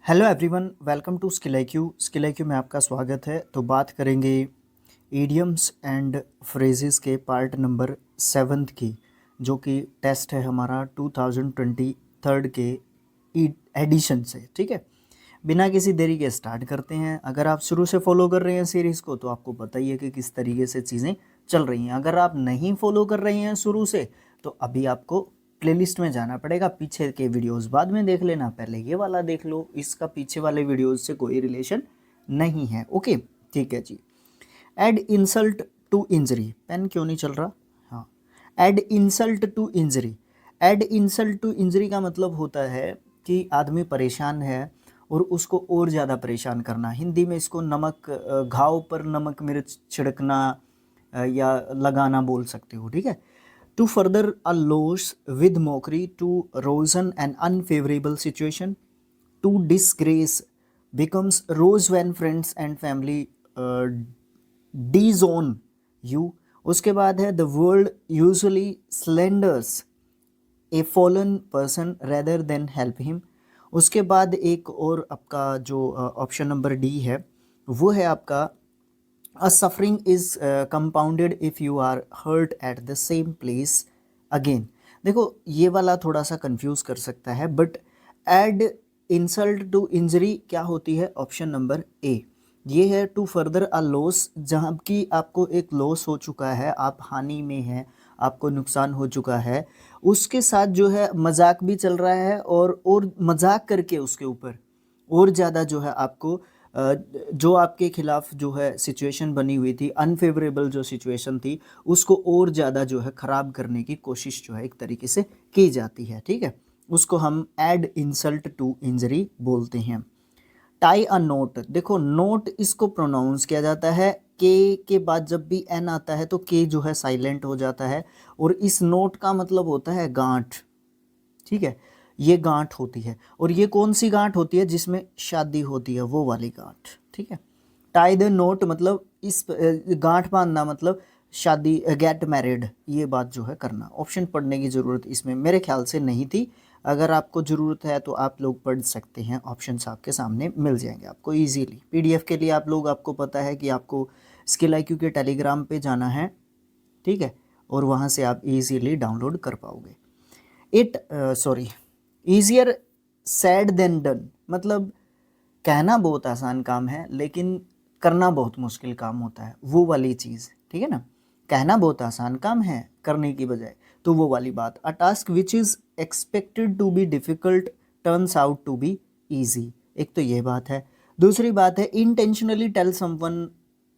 Hello everyone, welcome to skill IQ में आपका स्वागत है। तो बात करेंगे ईडियम्स एंड फ्रेजेस के पार्ट नंबर 7 की, जो कि टेस्ट है हमारा 2023 के एडिशन से। ठीक है, बिना किसी देरी के स्टार्ट करते हैं। अगर आप शुरू से फॉलो कर रहे हैं सीरीज़ को तो आपको पता ही है कि किस तरीके से चीज़ें चल रही हैं। अगर आप नहीं फॉलो कर रहे हैं शुरू से तो अभी आपको प्लेलिस्ट में जाना पड़ेगा। पीछे के वीडियोस बाद में देख लेना, पहले ये वाला देख लो, इसका पीछे वाले वीडियोस से कोई रिलेशन नहीं है। ओके, ठीक है जी। Add insult to injury, pen क्यों नहीं चल रहा? हाँ, add insult to injury. Add insult to injury का मतलब होता है कि आदमी परेशान है और उसको और ज़्यादा परेशान करना। हिंदी में इसको नमक घाव पर नमक मिर्च छिड़कना या लगाना बोल सकते हो। ठीक है, to further a loss with mockery, to worsen an unfavourable situation, to disgrace becomes rose when friends and family disown you। उसके बाद है the world usually slanders a fallen person rather than help him. उसके बाद एक और आपका जो option number D है वो है आपका a suffering is compounded if you are hurt at the same place again. देखो, ये वाला थोड़ा सा कंफ्यूज कर सकता है, but add insult to injury क्या होती है? ऑप्शन नंबर ए ये है टू फर्दर अ लॉस, जहाँ की आपको एक लॉस हो चुका है, आप हानि में हैं, आपको नुकसान हो चुका है, उसके साथ जो है मजाक भी चल रहा है और मजाक करके उसके ऊपर और ज़्यादा जो है आपको जो आपके खिलाफ जो है सिचुएशन बनी हुई थी, अनफेवरेबल जो सिचुएशन थी, उसको और ज़्यादा जो है ख़राब करने की कोशिश जो है एक तरीके से की जाती है। ठीक है, उसको हम एड इंसल्ट टू इंजरी बोलते हैं। टाई अ नोट, देखो नोट इसको प्रोनाउंस किया जाता है, के बाद जब भी एन आता है तो के जो है साइलेंट हो जाता है, और इस नोट का मतलब होता है गांठ। ठीक है, ये गांठ होती है, और ये कौन सी गांठ होती है? जिसमें शादी होती है, वो वाली गांठ। ठीक है, टाई द नोट मतलब इस गांठ बांधना, मतलब शादी, गेट मैरिड, ये बात जो है करना। ऑप्शन पढ़ने की ज़रूरत इसमें मेरे ख्याल से नहीं थी। अगर आपको ज़रूरत है तो आप लोग पढ़ सकते हैं, ऑप्शंस आपके सामने मिल जाएंगे आपको इजीली। पीडीएफ के लिए आप लोग, आपको पता है कि आपको स्किल आईक्यू के टेलीग्राम पे जाना है। ठीक है, और वहाँ से आप इजीली डाउनलोड कर पाओगे। It sorry easier said than done, मतलब कहना बहुत आसान काम है लेकिन करना बहुत मुश्किल काम होता है, वो वाली चीज़। ठीक है ना, कहना बहुत आसान काम है करने की बजाय, तो वो वाली बात। A task which is expected to be difficult turns out to be easy, एक तो ये बात है। दूसरी बात है intentionally tell someone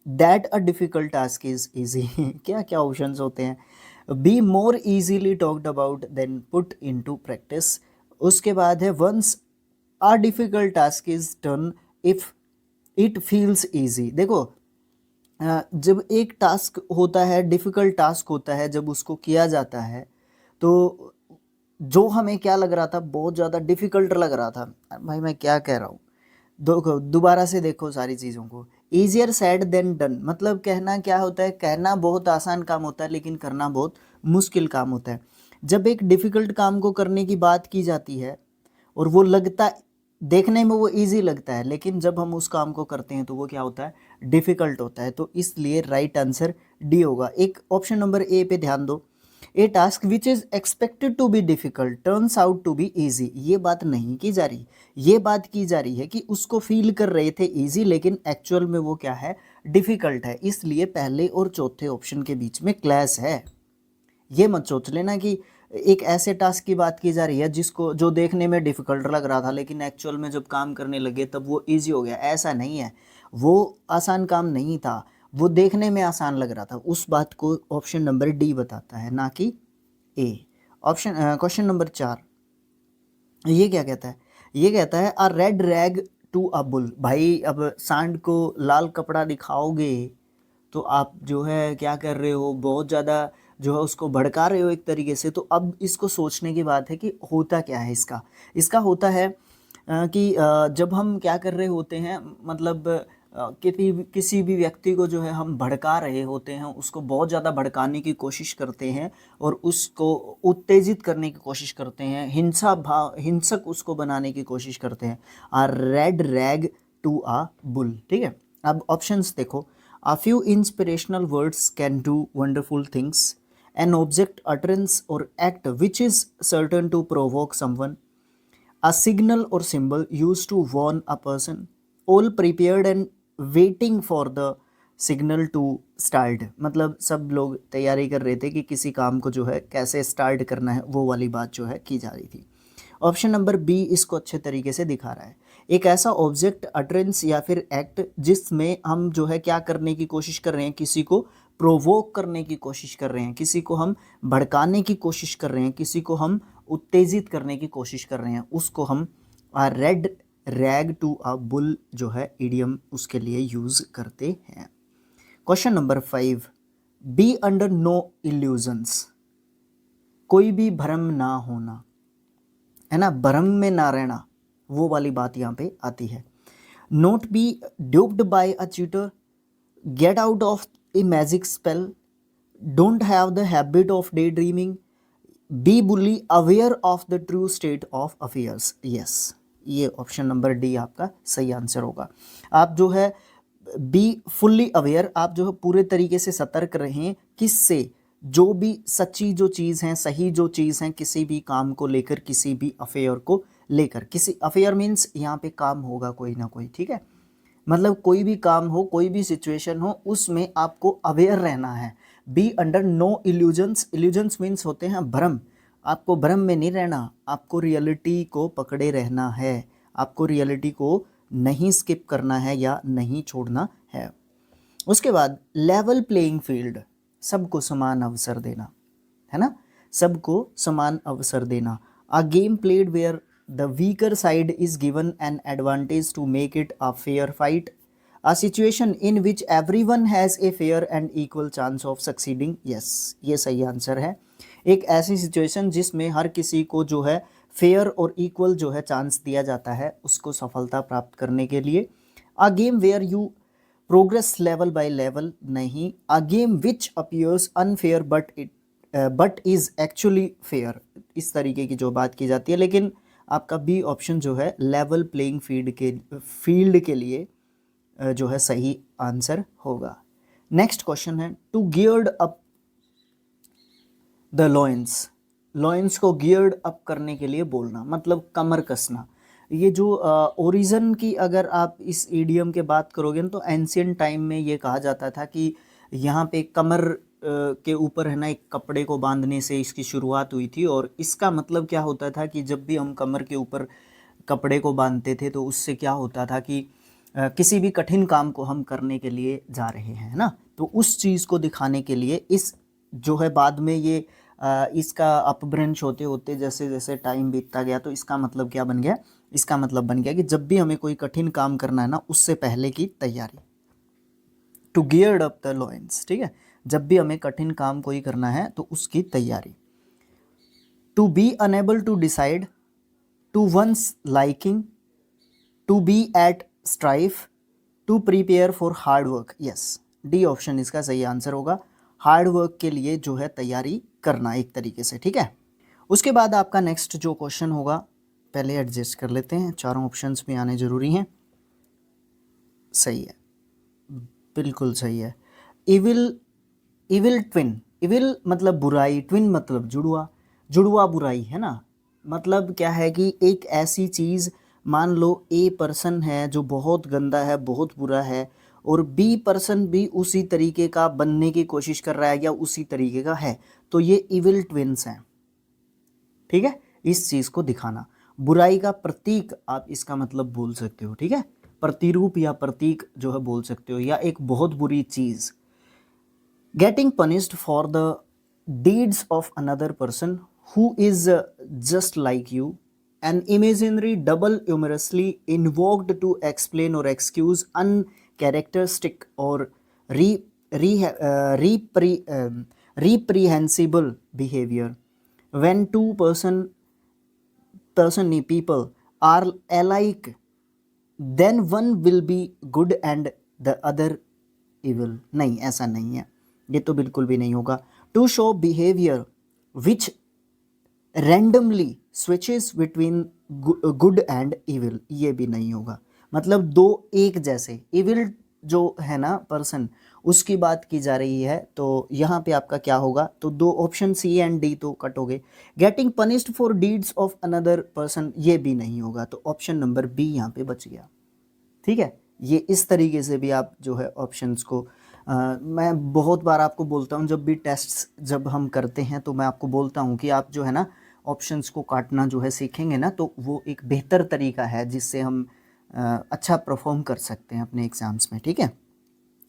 that a difficult task is easy. क्या क्या ऑप्शंस होते हैं? Be more easily talked about than put into practice. उसके बाद है once a difficult task is done if it feels easy. देखो, जब एक टास्क होता है, डिफ़िकल्ट टास्क होता है, जब उसको किया जाता है तो जो हमें क्या लग रहा था, बहुत ज़्यादा डिफ़िकल्ट लग रहा था। भाई मैं क्या कह रहा हूँ, दोबारा से देखो सारी चीज़ों को। ईजियर सैड देन डन, मतलब कहना क्या होता है? कहना बहुत आसान काम होता है लेकिन करना बहुत मुश्किल काम होता है। जब एक डिफ़िकल्ट काम को करने की बात की जाती है और वो लगता, देखने में वो इजी लगता है, लेकिन जब हम उस काम को करते हैं तो वो क्या होता है? डिफ़िकल्ट होता है। तो इसलिए राइट आंसर डी होगा। एक ऑप्शन नंबर ए पे ध्यान दो। A task which is expected to be difficult turns out to be easy, ये बात नहीं की जा रही। ये बात की जा रही है कि उसको फील कर रहे थे ईजी, लेकिन एक्चुअल में वो क्या है? डिफ़िकल्ट है। इसलिए पहले और चौथे ऑप्शन के बीच में क्लैश है। ये मत सोच लेना कि एक ऐसे टास्क की बात की जा रही है जिसको, जो देखने में डिफ़िकल्ट लग रहा था लेकिन एक्चुअल में जब काम करने लगे तब वो इजी हो गया, ऐसा नहीं है। वो आसान काम नहीं था, वो देखने में आसान लग रहा था। उस बात को ऑप्शन नंबर डी बताता है, ना कि ए। ऑप्शन क्वेश्चन नंबर 4 ये क्या कहता है? ये कहता है a red rag to a bull. भाई अब सांड को लाल कपड़ा दिखाओगे तो आप जो है क्या कर रहे हो? बहुत ज़्यादा जो है उसको भड़का रहे हो एक तरीके से। तो अब इसको सोचने की बात है कि होता क्या है इसका? इसका होता है कि जब हम क्या कर रहे होते हैं, मतलब किसी भी व्यक्ति को जो है हम भड़का रहे होते हैं, उसको बहुत ज़्यादा भड़काने की कोशिश करते हैं और उसको उत्तेजित करने की कोशिश करते हैं, हिंसक उसको बनाने की कोशिश करते हैं। A red rag to a bull, ठीक है। अब ऑप्शंस देखो, a few inspirational words can do wonderful things, an object, utterance or act which is certain to provoke someone, a signal or symbol used to warn a person, all prepared and waiting for the signal to start। मतलब सब लोग तैयारी कर रहे थे कि किसी काम को जो है कैसे स्टार्ट करना है, वो वाली बात जो है की जा रही थी। ऑप्शन नंबर बी इसको अच्छे तरीके से दिखा रहा है। एक ऐसा ऑब्जेक्ट, अटरेंस या फिर एक्ट जिसमें हम जो है क्या करने की कोशिश कर रहे हैं, किसी को प्रोवोक करने की कोशिश कर रहे हैं, किसी को हम भड़काने की कोशिश कर रहे हैं, किसी को हम उत्तेजित करने की कोशिश कर रहे हैं, उसको हम red rag to a bull जो है इडियम उसके लिए यूज करते हैं। Question number 5, be under no illusions, कोई भी भ्रम ना होना, है ना, भ्रम में ना रहना, वो वाली बात यहाँ पे आती है। Not be duped by a cheater, get out of a magic spell, don't have the habit of day dreaming, be fully aware of the true state of affairs. Yes, ये ऑप्शन नंबर डी आपका सही answer होगा। आप जो है be fully aware, आप जो है पूरे तरीके से सतर्क रहें, किससे, जो भी सच्ची जो चीज़ है, सही जो चीज़ है, किसी भी काम को लेकर, किसी भी अफेयर को लेकर, किसी अफेयर मीन्स यहाँ पे काम होगा कोई ना कोई, ठीक है, मतलब कोई भी काम हो, कोई भी सिचुएशन हो, उसमें आपको अवेयर रहना है। Be under no illusions, illusions means होते हैं भ्रम, आपको भ्रम में नहीं रहना, आपको रियलिटी को पकड़े रहना है, आपको रियलिटी को नहीं स्किप करना है या नहीं छोड़ना है। उसके बाद लेवल प्लेइंग फील्ड, सबको समान अवसर देना, है ना, सबको समान अवसर देना। A game played where the weaker side is given an advantage to make it a fair fight, a situation in which everyone has a fair and equal chance of succeeding. Yes, ये सही answer है। एक ऐसी situation जिसमें हर किसी को जो है फेयर और इक्वल जो है चांस दिया जाता है उसको सफलता प्राप्त करने के लिए। A game where you progress level by level नहीं, a game which appears unfair but is actually fair, इस तरीके की जो बात की जाती है। लेकिन आपका बी ऑप्शन जो है लेवल प्लेइंग फील्ड के लिए जो है सही आंसर होगा। नेक्स्ट क्वेश्चन है, to geared up the loins, loins को गियर्ड अप करने के लिए बोलना, मतलब कमर कसना। ये जो ओरिजिन की अगर आप इस ईडियम के बात करोगे ना, तो एंशियंट टाइम में ये कहा जाता था कि यहाँ पे कमर के ऊपर है ना एक कपड़े को बांधने से इसकी शुरुआत हुई थी। और इसका मतलब क्या होता था कि जब भी हम कमर के ऊपर कपड़े को बांधते थे तो उससे क्या होता था कि किसी भी कठिन काम को हम करने के लिए जा रहे हैं ना, तो उस चीज़ को दिखाने के लिए इस जो है बाद में ये इसका अपभ्रंश होते होते जैसे जैसे टाइम बीतता गया तो इसका मतलब क्या बन गया, इसका मतलब बन गया कि जब भी हमें कोई कठिन काम करना है ना उससे पहले की तैयारी, to geared up the loins, ठीक है, जब भी हमें कठिन काम कोई करना है तो उसकी तैयारी। To be unable to decide, to one's liking, to be at strife, to prepare for hard work. Yes, D option इसका सही आंसर होगा, हार्ड वर्क के लिए जो है तैयारी करना एक तरीके से, ठीक है। उसके बाद आपका नेक्स्ट जो क्वेश्चन होगा, पहले एडजस्ट कर लेते हैं, चारों ऑप्शंस भी आने जरूरी हैं। सही है, बिल्कुल सही है। इविल, इविल ट्विन, इविल मतलब बुराई, ट्विन मतलब जुड़वा, जुड़वा बुराई, है ना। मतलब क्या है कि एक ऐसी चीज़, मान लो ए पर्सन है जो बहुत गंदा है, बहुत बुरा है, और बी पर्सन भी उसी तरीके का बनने की कोशिश कर रहा है या उसी तरीके का है, तो ये इविल ट्विन्स हैं, ठीक है। इस चीज़ को दिखाना, बुराई का प्रतीक आप इसका मतलब बोल सकते हो, ठीक है, प्रतिरूप या प्रतीक जो है बोल सकते हो, या एक बहुत बुरी चीज़। Getting punished for the deeds of another person who is just like you, an imaginary double humorously invoked to explain or excuse uncharacteristic or reprehensible behavior. When two people are alike, then one will be good and the other evil, नहीं ऐसा नहीं है, ये तो बिल्कुल भी नहीं होगा। To show behaviour which randomly switches between good and evil, ये भी नहीं होगा। मतलब दो एक जैसे, इविल जो है ना पर्सन, उसकी बात की जा रही है, तो यहाँ पे आपका क्या होगा, तो दो ऑप्शन सी एंड डी तो कट हो गए। Getting punished for deeds of another person, ये भी नहीं होगा, तो ऑप्शन नंबर बी यहाँ पे बच गया। ठीक है, ये इस तरीके से भी आप जो है ऑप्शंस को मैं बहुत बार आपको बोलता हूँ, जब भी टेस्ट्स जब हम करते हैं तो मैं आपको बोलता हूँ कि आप जो है ना ऑप्शंस को काटना जो है सीखेंगे ना, तो वो एक बेहतर तरीका है जिससे हम अच्छा परफॉर्म कर सकते हैं अपने एग्ज़ाम्स में। ठीक है,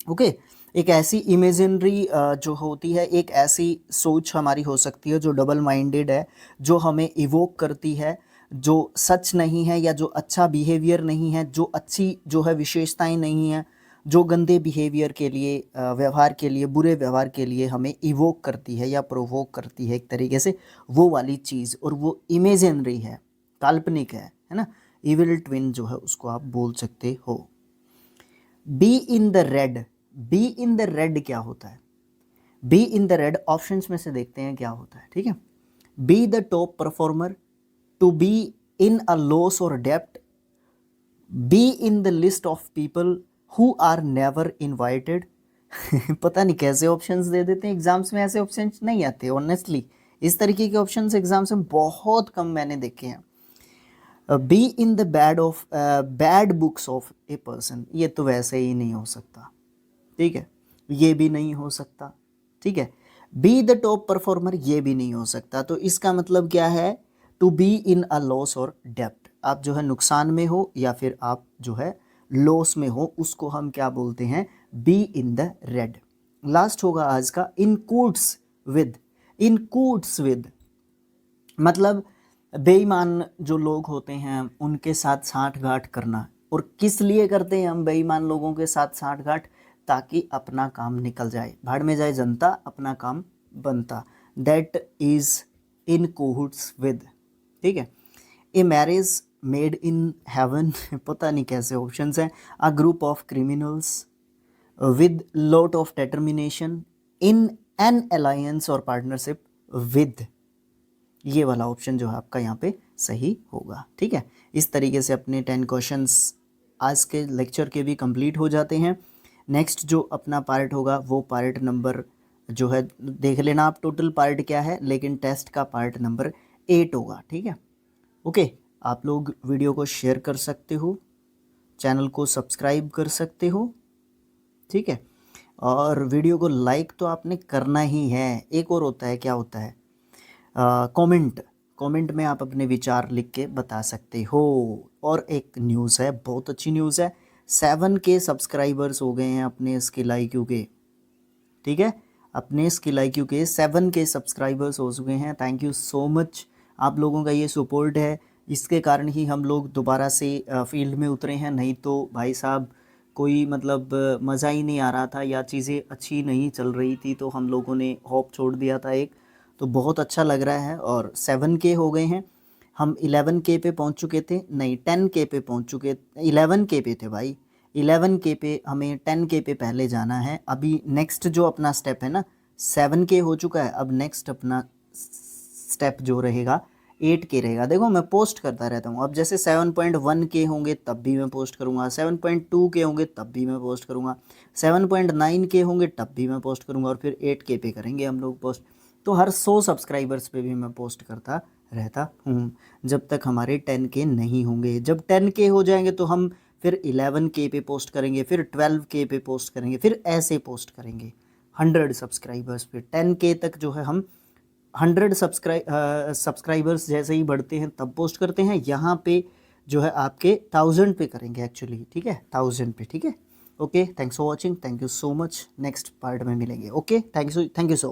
ओके। एक ऐसी इमेजिनरी जो होती है, एक ऐसी सोच हमारी हो सकती है जो डबल माइंडेड है, जो हमें इवोक करती है, जो सच नहीं है या जो अच्छा बिहेवियर नहीं है, जो अच्छी जो है विशेषताएं नहीं है, जो गंदे बिहेवियर के लिए व्यवहार के लिए, बुरे व्यवहार के लिए हमें इवोक करती है या प्रोवोक करती है एक तरीके से, वो वाली चीज़, और वो इमेजिनरी है, काल्पनिक है ना। इविल ट्विन जो है उसको आप बोल सकते हो। Be in the red, be in the red क्या होता है? Be in the red options में से देखते हैं क्या होता है। ठीक है, be the top performer, to be in a loss और डेप्ट, be in the list of people who are never invited. पता नहीं कैसे ऑप्शंस दे देते हैं एग्जाम्स में, ऐसे ऑप्शंस नहीं आते ऑनेस्टली। इस तरीके के ऑप्शंस एग्जाम्स में बहुत कम मैंने देखे हैं। B in the bad books of a person, ये तो वैसे ही नहीं हो सकता। ठीक है, ये भी नहीं हो सकता। ठीक है, बी द टॉप परफॉर्मर, ये भी नहीं हो सकता। तो इसका मतलब क्या है? To be in a loss और डेप्ट, आप जो है नुकसान में हो या फिर आप जो है लॉस में हो, उसको हम क्या बोलते हैं? B in the red. Last होगा आज का इन Koontz with, in Koontz with मतलब बेईमान जो लोग होते हैं उनके साथ सांठगांठ करना। और किस लिए करते हैं हम बेईमान लोगों के साथ सांठगांठ? ताकि अपना काम निकल जाए, भाड़ में जाए जनता, अपना काम बनता। That is in cahoots with. ठीक है, a marriage made in heaven, पता नहीं कैसे ऑप्शंस हैं। A group of criminals with lot of determination, in an alliance और पार्टनरशिप विद, ये वाला ऑप्शन जो है आपका यहाँ पे सही होगा। ठीक है, इस तरीके से अपने 10 क्वेश्चंस आज के लेक्चर के भी कंप्लीट हो जाते हैं। नेक्स्ट जो अपना पार्ट होगा वो पार्ट नंबर जो है देख लेना आप, टोटल पार्ट क्या है, लेकिन टेस्ट का पार्ट नंबर 8 होगा। ठीक है, ओके। आप लोग वीडियो को शेयर कर सकते हो, चैनल को सब्सक्राइब कर सकते हो। ठीक है, और वीडियो को लाइक तो आपने करना ही है। एक और होता है, क्या होता है? कमेंट, कमेंट में आप अपने विचार लिख के बता सकते हो। और एक न्यूज़ है, बहुत अच्छी न्यूज़ है, 7K सब्सक्राइबर्स हो गए हैं अपने स्किल IQ के। ठीक है, अपने स्किल IQ के 7K सब्सक्राइबर्स हो चुके हैं। थैंक यू सो मच, आप लोगों का ये सपोर्ट है, इसके कारण ही हम लोग दोबारा से फील्ड में उतरे हैं। नहीं तो भाई साहब कोई मतलब मज़ा ही नहीं आ रहा था या चीज़ें अच्छी नहीं चल रही थी, तो हम लोगों ने होप छोड़ दिया था एक। तो बहुत अच्छा लग रहा है, और 7K हो गए हैं। हम 11K पे पहुंच चुके थे, नहीं 10K पे पहुंच चुके, 11K पे थे भाई, 11K पे, हमें 10K पे पहले जाना है। अभी नेक्स्ट जो अपना स्टेप है ना, 7K हो चुका है, अब नेक्स्ट अपना स्टेप जो रहेगा 8K रहेगा। देखो मैं पोस्ट करता रहता हूँ, अब जैसे 7.1K होंगे तब भी मैं पोस्ट करूँगा, 7.2K होंगे तब भी मैं पोस्ट करूँगा, 7.9K होंगे तब भी मैं पोस्ट करूँगा, और फिर 8K पे करेंगे हम लोग पोस्ट। तो हर 100 सब्सक्राइबर्स पे भी मैं पोस्ट करता रहता हूँ, जब तक हमारे 10K नहीं होंगे। जब 10K हो जाएंगे तो हम फिर 11K पे पोस्ट करेंगे, फिर 12K पे पोस्ट करेंगे, फिर ऐसे पोस्ट करेंगे 100 सब्सक्राइबर्स पे। 10K तक जो है हम 100 सब्सक्राइबर्स जैसे ही बढ़ते हैं तब पोस्ट करते हैं। यहाँ पे जो है आपके 1000 पे करेंगे एक्चुअली। ठीक है, 1000 पे। ठीक है, okay, thanks for watching, thank you so much. Next part में मिलेंगे। Okay, thank you so